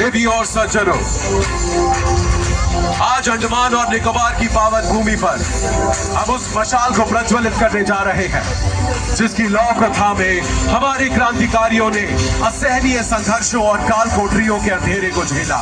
देवियों और सज्जनों, आज अंडमान और निकोबार की पावन भूमि पर हम उस मशाल को प्रज्वलित करने जा रहे हैं जिसकी लौ प्रथा में हमारे क्रांतिकारियों ने असहनीय संघर्षों और काल कोठरियों के अंधेरे को झेला।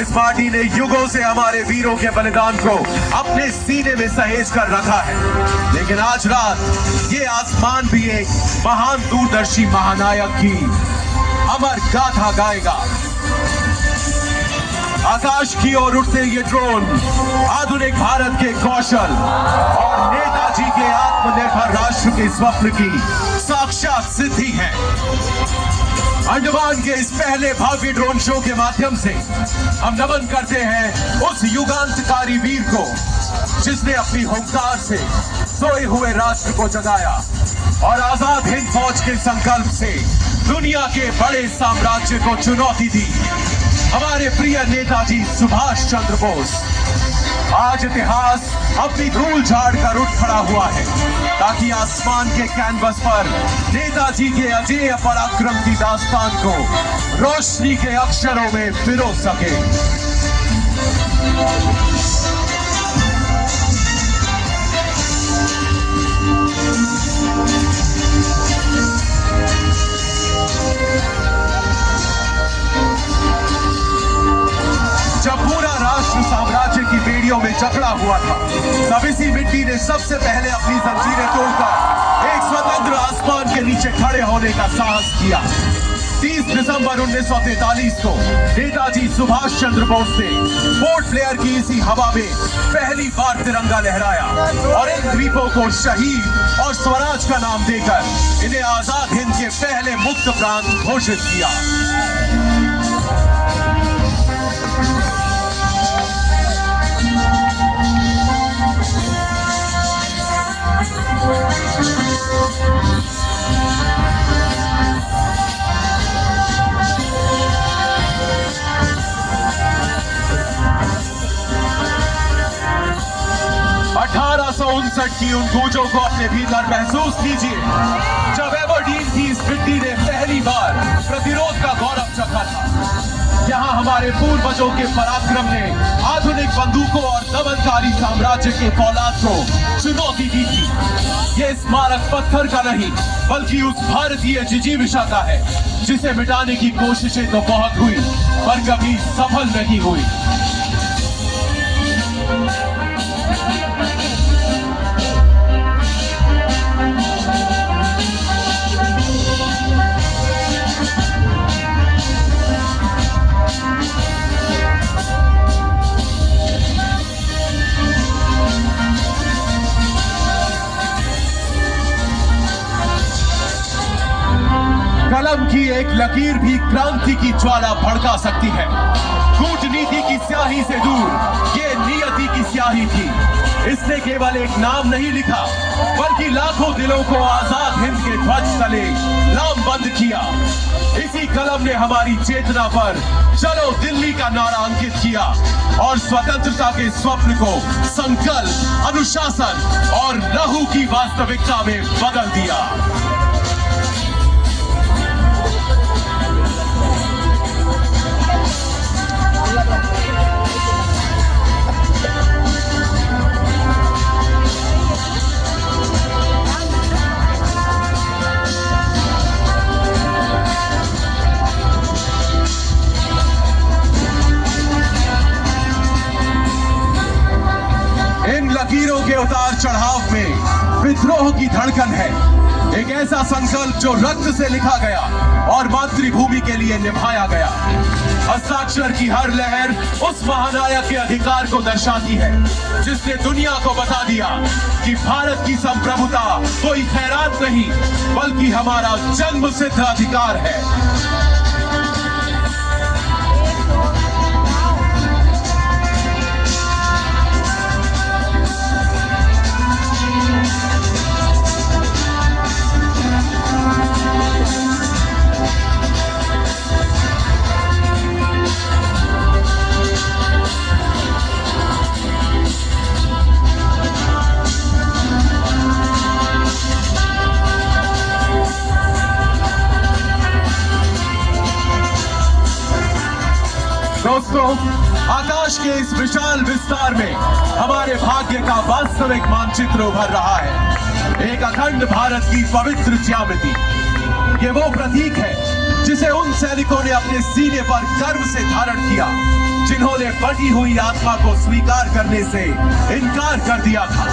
इस पार्टी ने युगों से हमारे वीरों के बलिदान को अपने सीने में सहेज कर रखा है, लेकिन आज रात ये आसमान भी एक महान दूरदर्शी महानायक की अमर गाथा गाएगा। आकाश की ओर उठते ये ड्रोन आधुनिक भारत के कौशल और नेताजी के आत्मनिर्भर राष्ट्र के स्वप्न की साक्षात सिद्धि है। अंडमान के इस पहले भव्य ड्रोन शो के माध्यम से हम नमन करते हैं उस युगांतकारी वीर को जिसने अपनी हुंकार से सोए हुए राष्ट्र को जगाया और आजाद हिंद फौज के संकल्प से दुनिया के बड़े साम्राज्य को चुनौती दी। हमारे प्रिय नेताजी सुभाष चंद्र बोस। आज इतिहास अपनी धूल झाड़ कर उठ खड़ा हुआ है ताकि आसमान के कैनवस पर नेताजी के अजेय पराक्रम की दास्तान को रोशनी के अक्षरों में पिरो सके। जब पूरा राष्ट्र साम्राज्य की बेड़ियों में जकड़ा हुआ था, तब इसी मिट्टी ने सबसे पहले अपनी जंजीरें तोड़कर एक स्वतंत्र आसमान के नीचे खड़े होने का साहस किया। 30 दिसंबर 1943 को नेताजी सुभाष चंद्र बोस ने पोर्ट ब्लेयर की इसी हवा में पहली बार तिरंगा लहराया और इन द्वीपों को शहीद और स्वराज का नाम देकर इन्हें आजाद हिंद के पहले मुक्त प्रांत घोषित किया। की उन गूंजों को अपने भीतर महसूस कीजिए जब एबरडीन की इस मिट्टी ने पहली बार प्रतिरोध का गौरव चखा था। यहाँ हमारे पूर्वजों के पराक्रम ने आधुनिक बंदूकों और दमनकारी साम्राज्य के फौलाद को चुनौती दी थी। ये स्मारक पत्थर का नहीं बल्कि उस भारतीय जिजीविषा का है जिसे मिटाने की कोशिशें तो बहुत हुई पर कभी सफल नहीं हुई। कलम की एक लकीर भी क्रांति की ज्वाला भड़का सकती है। कूटनीति की स्याही से दूर ये नियति की स्याही थी। इसने केवल एक नाम नहीं लिखा बल्कि लाखों दिलों को आजाद हिंद के ध्वज तले लामबंद किया। इसी कलम ने हमारी चेतना पर चलो दिल्ली का नारा अंकित किया और स्वतंत्रता के स्वप्न को संकल्प, अनुशासन और लहू की वास्तविकता में बदल दिया। लकीरों के उतार चढ़ाव में विद्रोह की धड़कन है, एक ऐसा संकल्प जो रक्त से लिखा गया और मातृभूमि के लिए निभाया गया। हस्ताक्षर की हर लहर उस महानायक के अधिकार को दर्शाती है जिसने दुनिया को बता दिया कि भारत की संप्रभुता कोई खैरात नहीं बल्कि हमारा जन्मसिद्ध अधिकार है। दोस्तों, आकाश के इस विशाल विस्तार में हमारे भाग्य का वास्तविक मानचित्र उभर रहा है। एक अखंड भारत की पवित्र ज्यामिति। ये वो प्रतीक है जिसे उन सैनिकों ने अपने सीने पर गर्व से धारण किया, जिन्होंने बटी हुई आत्मा को स्वीकार करने से इनकार कर दिया था।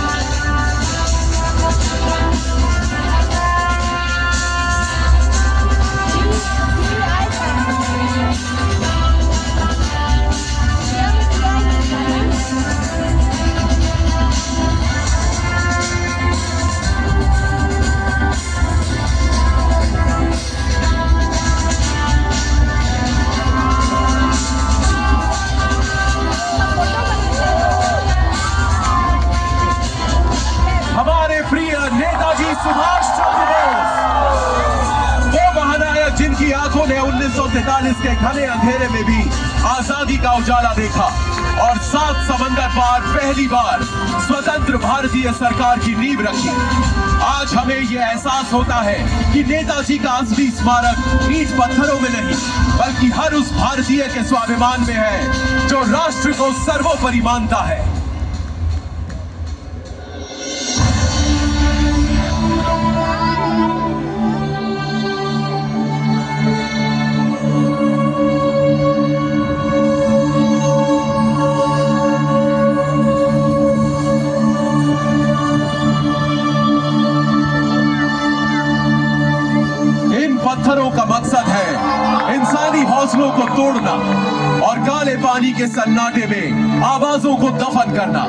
सुभाष चंद्र बोस, वो महानायक जिनकी आंखों ने 1943 के घने अंधेरे में भी आजादी का उजाला देखा और 7 समंदर पार पहली बार स्वतंत्र भारतीय सरकार की नींव रखी। आज हमें यह एहसास होता है कि नेताजी का असली स्मारक ईंट पत्थरों में नहीं, बल्कि हर उस भारतीय के स्वाभिमान में है जो राष्ट्र को सर्वोपरि मानता है। पत्थरों का मकसद है इंसानी हौसलों को तोड़ना और काले पानी के सन्नाटे में आवाजों को दफन करना।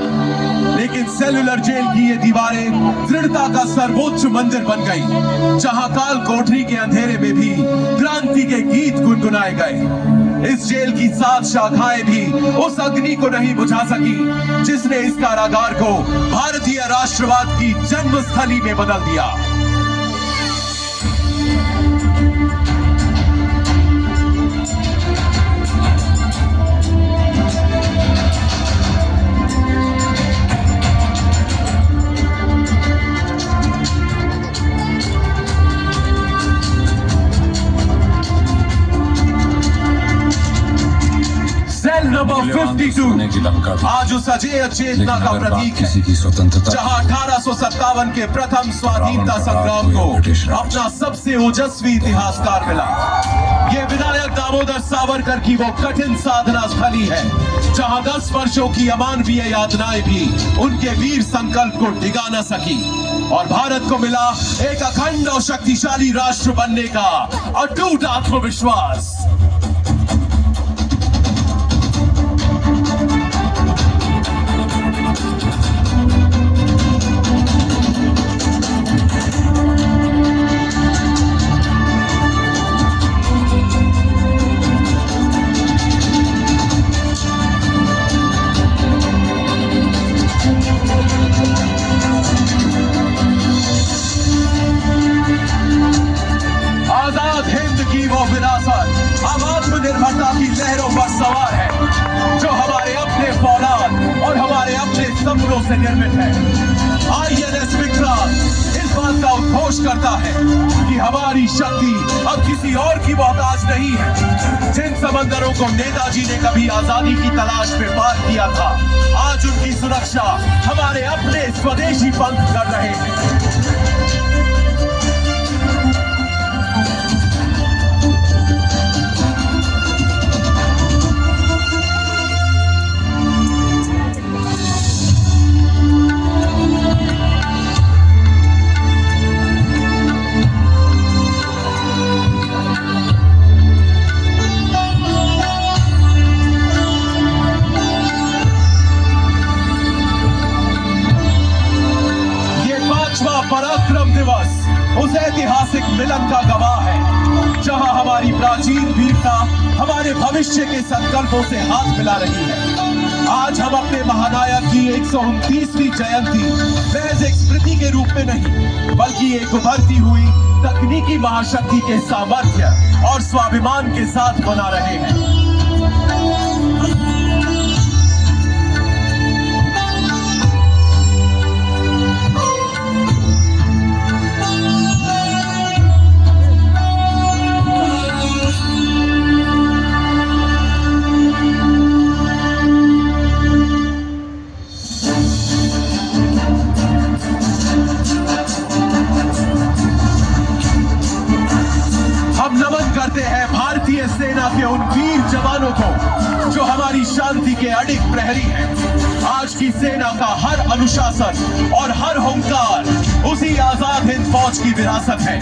लेकिन सेलुलर जेल की ये दीवारें दृढ़ता का सर्वोच्च मंदिर बन गई, जहां काल कोठरी के अंधेरे में भी क्रांति के गीत गुनगुनाए गए। इस जेल की 7 शाखाएं भी उस अग्नि को नहीं बुझा सकी जिसने इस कारागार को भारतीय राष्ट्रवाद की जन्मस्थली में बदल दिया। नंबर 52 आज उस अजय चेतना का प्रतीक है, जहां 1857 के प्रथम स्वाधीनता संग्राम को अपना सबसे ओजस्वी इतिहासकार मिला। ये विनायक दामोदर सावरकर की वो कठिन साधना स्थली है, जहां 10 वर्षों की अमानवीय यातनाएं भी उनके वीर संकल्प को डिगा न सकी और भारत को मिला एक अखंड और शक्तिशाली राष्ट्र बनने का अटूट आत्मविश्वास। अब आत्मनिर्भरता की लहरों पर सवार है, जो हमारे अपने फौलाद और हमारे अपने सपनों से निर्मित है। INS विक्रांत इस बात का उद्घोष करता है कि हमारी शक्ति अब किसी और की मोहताज नहीं है। जिन समंदरों को नेताजी ने कभी आजादी की तलाश में पार किया था, आज उनकी सुरक्षा हमारे अपने स्वदेशी पंख कर रहे हैं। पराक्रम दिवस उस ऐतिहासिक मिलन का गवाह है, जहां हमारी प्राचीन वीरता हमारे भविष्य के संकल्पों से हाथ मिला रही है। आज हम अपने महानायक की 129वीं जयंती महज एक स्मृति के रूप में नहीं, बल्कि एक उभरती हुई तकनीकी महाशक्ति के सामर्थ्य और स्वाभिमान के साथ मना रहे हैं। सेना के उन वीर जवानों को जो हमारी शांति के अडिग प्रहरी हैं। आज की सेना का हर अनुशासन और हर हुंकार उसी आजाद हिंद फौज की विरासत है,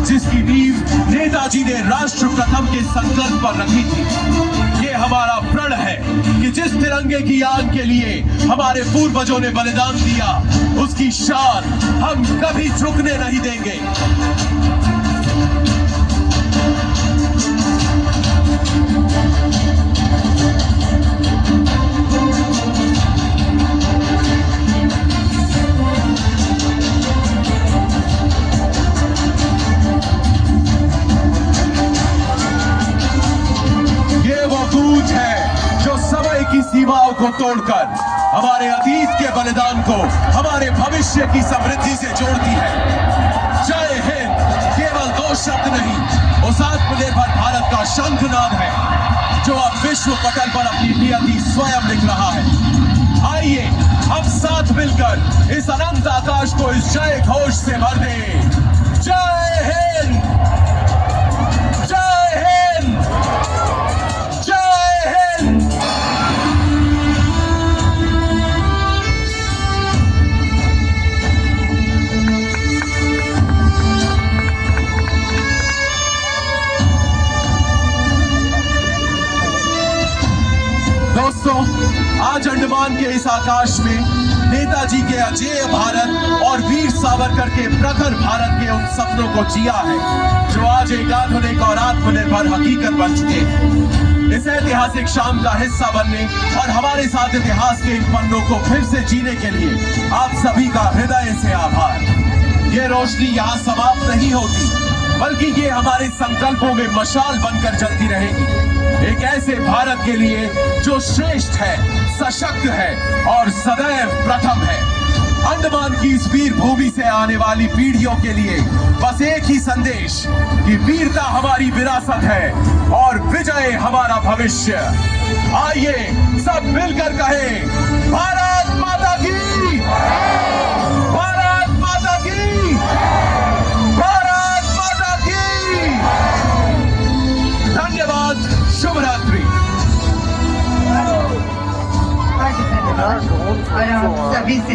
जिसकी नींव नेताजी ने राष्ट्र प्रथम के संकल्प पर रखी थी। ये हमारा प्रण है कि जिस तिरंगे की आन के लिए हमारे पूर्वजों ने बलिदान दिया, उसकी शान हम कभी झुकने नहीं देंगे। सीमाओं को तोड़कर हमारे अतीत के बलिदान को हमारे भविष्य की समृद्धि से जोड़ती है। जय हिंद केवल दो शब्द नहीं, उस आत्मनिर्भर भारत का शंखनाद है जो अब विश्व पटल पर अपनी नियति स्वयं लिख रहा है। आइए हम साथ मिलकर इस अनंत आकाश को इस जय घोष से भर दें। जय हिंद, जय हिंद, जय हिंद। दोस्तों, आज अंडमान के इस आकाश में नेताजी के अजेय भारत और वीर सावरकर के प्रखर भारत के उन सपनों को जिया है जो आज एक आधुनिक और आत्मनिर्भर हकीकत बन चुके हैं। इस ऐतिहासिक शाम का हिस्सा बनने और हमारे साथ इतिहास के इन पन्नों को फिर से जीने के लिए आप सभी का हृदय से आभार। ये रोशनी यहाँ समाप्त नहीं होती, बल्कि ये हमारे संकल्पों में मशाल बनकर जलती रहेगी, एक ऐसे भारत के लिए जो श्रेष्ठ है, सशक्त है और सदैव प्रथम है। अंडमान की इस वीर भूमि से आने वाली पीढ़ियों के लिए बस एक ही संदेश कि वीरता हमारी विरासत है और विजय हमारा भविष्य। आइए सब मिलकर कहें, भारत